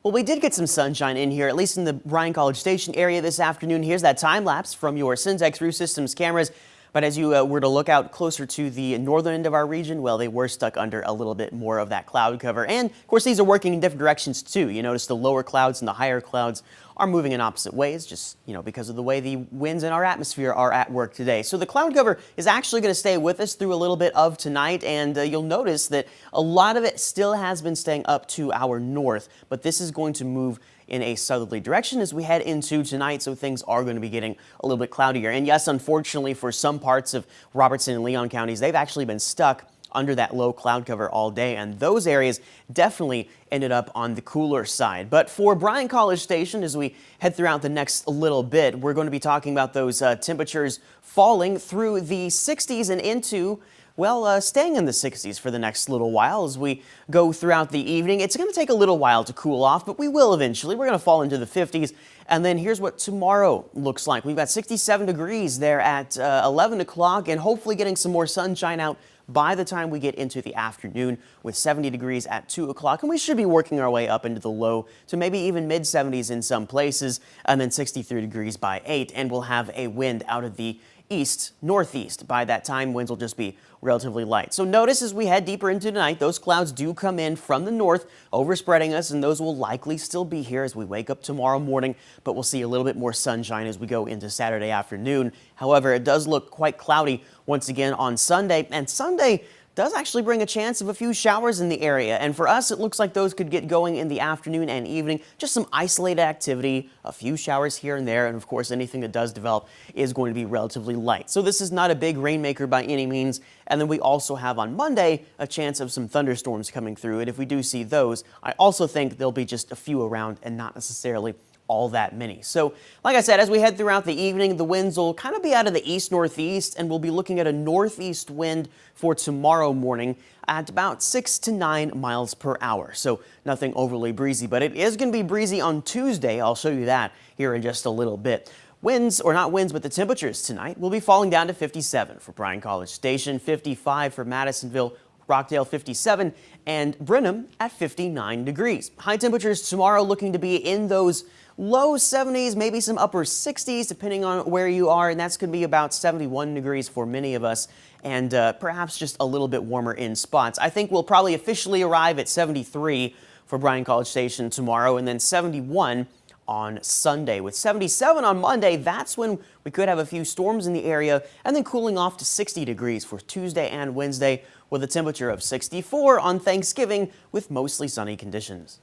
Well, we did get some sunshine in here, at least in the Bryan College Station area this afternoon. Here's that time lapse from your Syntex Roof Systems cameras. But as you were to look out closer to the northern end of our region, well, they were stuck under a little bit more of that cloud cover. And of course, these are working in different directions too. You notice the lower clouds and the higher clouds are moving in opposite ways, just, because of the way the winds in our atmosphere are at work today. So the cloud cover is actually going to stay with us through a little bit of tonight. And you'll notice that a lot of it still has been staying up to our north, but this is going to move in a southerly direction as we head into tonight, so things are going to be getting a little bit cloudier. And yes, unfortunately for some parts of Robertson and Leon counties, they've actually been stuck under that low cloud cover all day, and those areas definitely ended up on the cooler side. But for Bryan College Station, as we head throughout the next little bit, we're going to be talking about those temperatures falling through the 60s and into staying in the 60s for the next little while as we go throughout the evening. It's going to take a little while to cool off, but we will eventually. We're going to fall into the 50s. And then here's what tomorrow looks like. We've got 67 degrees there at 11 o'clock and hopefully getting some more sunshine out by the time we get into the afternoon with 70 degrees at 2 o'clock. And we should be working our way up into the low to maybe even mid 70s in some places, and then 63 degrees by 8. And we'll have a wind out of the northeast. By that time, winds will just be relatively light. So notice as we head deeper into tonight, those clouds do come in from the north, overspreading us, and those will likely still be here as we wake up tomorrow morning, but we'll see a little bit more sunshine as we go into Saturday afternoon. However, it does look quite cloudy once again on Sunday, and Sunday does actually bring a chance of a few showers in the area. And for us, it looks like those could get going in the afternoon and evening. Just some isolated activity, a few showers here and there. And of course, anything that does develop is going to be relatively light. So this is not a big rainmaker by any means. And then we also have on Monday a chance of some thunderstorms coming through. And if we do see those, I also think there'll be just a few around and not necessarily all that many. So like I said, as we head throughout the evening, the winds will kind of be out of the east-northeast, and we'll be looking at a northeast wind for tomorrow morning at about 6 to 9 miles per hour. So nothing overly breezy, but it is going to be breezy on Tuesday. I'll show you that here in just a little bit. Winds, or not winds, but the temperatures tonight will be falling down to 57 for Bryan College Station, 55 for Madisonville, Rockdale 57, and Brenham at 59 degrees. High temperatures tomorrow looking to be in those low 70s, maybe some upper 60s, depending on where you are, and that's going to be about 71 degrees for many of us, and perhaps just a little bit warmer in spots. I think we'll probably officially arrive at 73 for Bryan College Station tomorrow, and then 71 on Sunday. With 77 on Monday, that's when we could have a few storms in the area, and then cooling off to 60 degrees for Tuesday and Wednesday, with a temperature of 64 on Thanksgiving with mostly sunny conditions.